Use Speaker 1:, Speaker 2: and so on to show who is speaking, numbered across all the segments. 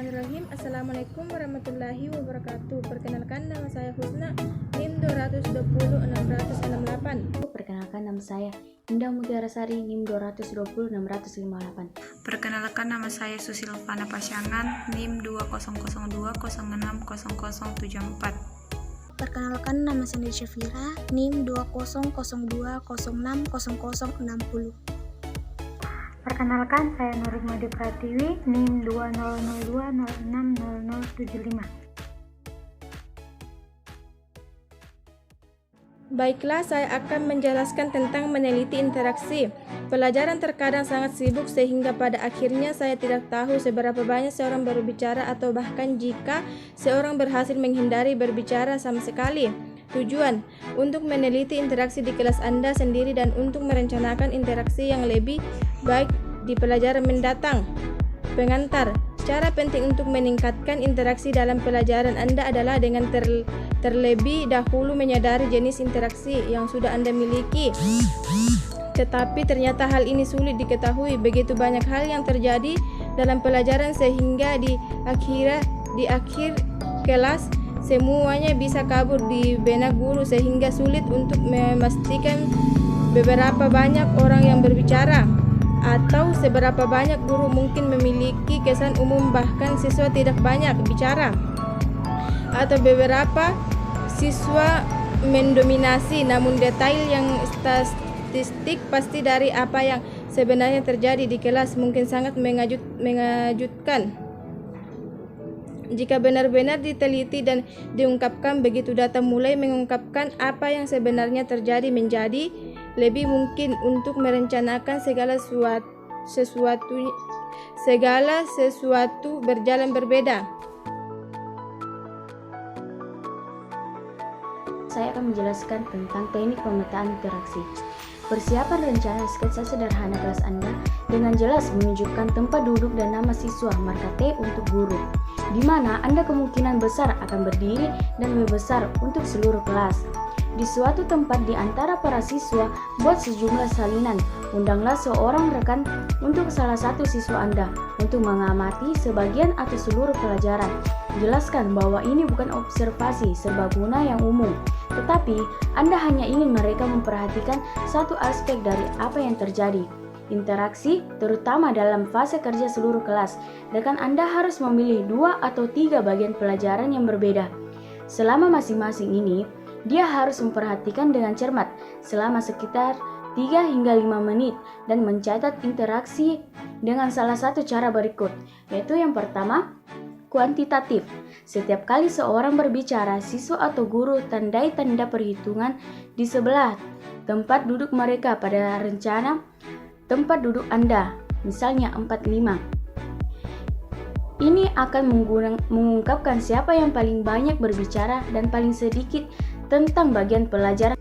Speaker 1: Bismillahirrahmanirrahim. Assalamualaikum warahmatullahi wabarakatuh. Perkenalkan, nama saya Husna, NIM 220 668.
Speaker 2: Perkenalkan, nama saya Indah Mutiara Sari, NIM 220 658.
Speaker 3: Perkenalkan, nama saya Susilvana Pasyangan, NIM 2002 060074.
Speaker 4: Perkenalkan, nama saya Syafira, NIM 2002 060060.
Speaker 5: Perkenalkan, saya Nurmadi Pratiwi, NIM 2002 060075.
Speaker 1: Baiklah, saya akan menjelaskan tentang meneliti interaksi. Pelajaran terkadang sangat sibuk sehingga pada akhirnya saya tidak tahu seberapa banyak seorang berbicara atau bahkan jika seorang berhasil menghindari berbicara sama sekali. Tujuan untuk meneliti interaksi di kelas Anda sendiri dan untuk merencanakan interaksi yang lebih baik di pelajaran mendatang. Pengantar, cara penting untuk meningkatkan interaksi dalam pelajaran Anda adalah dengan terlebih dahulu menyadari jenis interaksi yang sudah Anda miliki. Tetapi ternyata hal ini sulit diketahui. Begitu banyak hal yang terjadi dalam pelajaran sehingga di akhir kelas semuanya bisa kabur di benak guru sehingga sulit untuk memastikan beberapa banyak orang yang berbicara atau seberapa banyak guru mungkin memiliki kesan umum bahkan siswa tidak banyak bicara atau beberapa siswa mendominasi, namun detail yang statistik pasti dari apa yang sebenarnya terjadi di kelas mungkin sangat mengejutkan. Jika benar-benar diteliti dan diungkapkan, begitu data mulai mengungkapkan apa yang sebenarnya terjadi, menjadi lebih mungkin untuk merencanakan segala sesuatu berjalan berbeda.
Speaker 2: Saya akan menjelaskan tentang teknik pemetaan interaksi. Persiapan rencana sketsa sederhana kelas Anda dengan jelas menunjukkan tempat duduk dan nama siswa, marka T untuk guru, di mana Anda kemungkinan besar akan berdiri dan lebih besar untuk seluruh kelas. Di suatu tempat di antara para siswa, buat sejumlah salinan. Undanglah seorang rekan untuk salah satu siswa Anda untuk mengamati sebagian atau seluruh pelajaran. Jelaskan bahwa ini bukan observasi serbaguna yang umum, tetapi Anda hanya ingin mereka memperhatikan satu aspek dari apa yang terjadi. Interaksi, terutama dalam fase kerja seluruh kelas, rekan Anda harus memilih 2 atau 3 bagian pelajaran yang berbeda. Selama masing-masing ini, dia harus memperhatikan dengan cermat selama sekitar 3 hingga 5 menit dan mencatat interaksi dengan salah satu cara berikut, yaitu yang pertama, kuantitatif. Setiap kali seorang berbicara, siswa atau guru tandai tanda perhitungan di sebelah tempat duduk mereka pada rencana tempat duduk Anda, misalnya 45. Ini akan mengungkapkan siapa yang paling banyak berbicara dan paling sedikit tentang bagian pelajaran.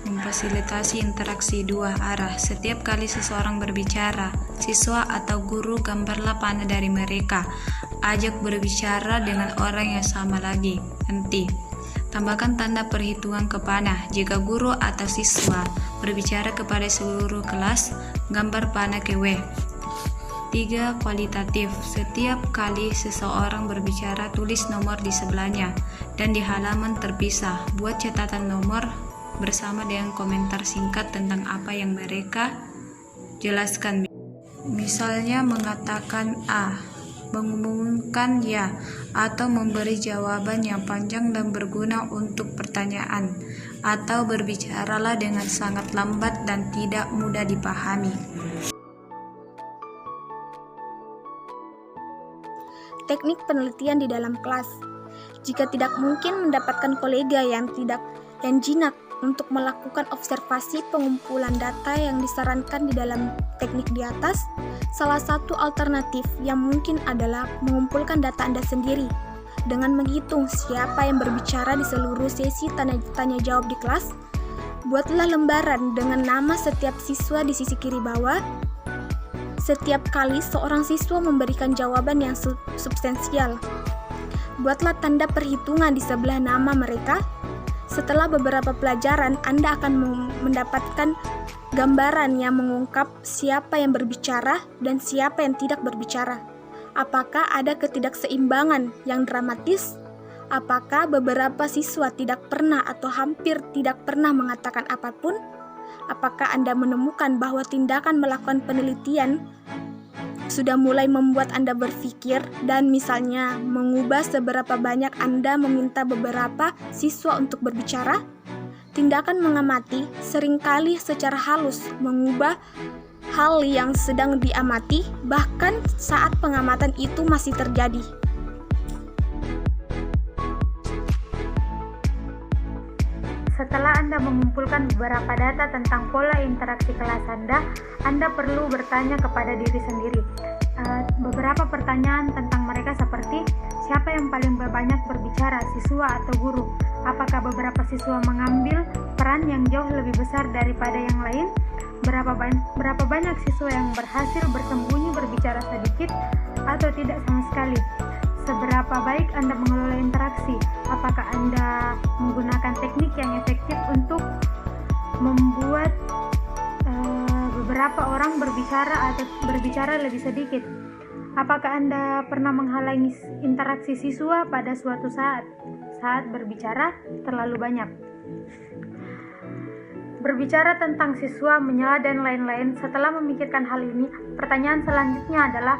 Speaker 3: Memfasilitasi interaksi 2 arah. Setiap kali seseorang berbicara, siswa atau guru gambarlah panah dari mereka. Ajak berbicara dengan orang yang sama lagi. Henti. Tambahkan tanda perhitungan ke panah. Jika guru atau siswa berbicara kepada seluruh kelas, gambar panah ke W. 3. Kualitatif. Setiap kali seseorang berbicara, tulis nomor di sebelahnya dan di halaman terpisah. Buat catatan nomor bersama dengan komentar singkat tentang apa yang mereka jelaskan. Misalnya mengatakan A, mengumumkan ya, atau memberi jawaban yang panjang dan berguna untuk pertanyaan, atau berbicaralah dengan sangat lambat dan tidak mudah dipahami.
Speaker 4: Teknik penelitian di dalam kelas. Jika tidak mungkin mendapatkan kolega yang jinak untuk melakukan observasi pengumpulan data yang disarankan di dalam teknik di atas, salah satu alternatif yang mungkin adalah mengumpulkan data Anda sendiri dengan menghitung siapa yang berbicara di seluruh sesi tanya jawab di kelas. Buatlah lembaran dengan nama setiap siswa di sisi kiri bawah. Setiap kali seorang siswa memberikan jawaban yang substansial, buatlah tanda perhitungan di sebelah nama mereka. Setelah beberapa pelajaran, Anda akan mendapatkan gambaran yang mengungkap siapa yang berbicara dan siapa yang tidak berbicara. Apakah ada ketidakseimbangan yang dramatis? Apakah beberapa siswa tidak pernah atau hampir tidak pernah mengatakan apapun? Apakah Anda menemukan bahwa tindakan melakukan penelitian sudah mulai membuat Anda berpikir dan misalnya mengubah seberapa banyak Anda meminta beberapa siswa untuk berbicara? Tindakan mengamati seringkali secara halus mengubah hal yang sedang diamati, bahkan saat pengamatan itu masih terjadi.
Speaker 5: Setelah Anda mengumpulkan beberapa data tentang pola interaksi kelas Anda perlu bertanya kepada diri sendiri. Beberapa pertanyaan tentang mereka seperti, siapa yang paling banyak berbicara, siswa atau guru? Apakah beberapa siswa mengambil peran yang jauh lebih besar daripada yang lain? Berapa banyak siswa yang berhasil bersembunyi berbicara sedikit atau tidak sama sekali? Seberapa baik Anda mengelola interaksi? Apakah Anda menggunakan teknik yang efektif untuk membuat beberapa orang berbicara atau berbicara lebih sedikit? Apakah Anda pernah menghalangi interaksi siswa pada suatu saat berbicara terlalu banyak? Berbicara tentang siswa, menyela, dan lain-lain. Setelah memikirkan hal ini, pertanyaan selanjutnya adalah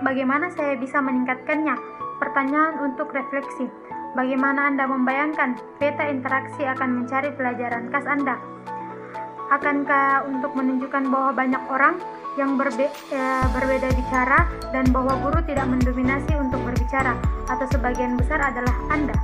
Speaker 5: bagaimana saya bisa meningkatkannya? Pertanyaan untuk refleksi. Bagaimana Anda membayangkan peta interaksi akan mencari pelajaran khas Anda? Akankah untuk menunjukkan bahwa banyak orang yang berbeda bicara dan bahwa guru tidak mendominasi untuk berbicara, atau sebagian besar adalah Anda?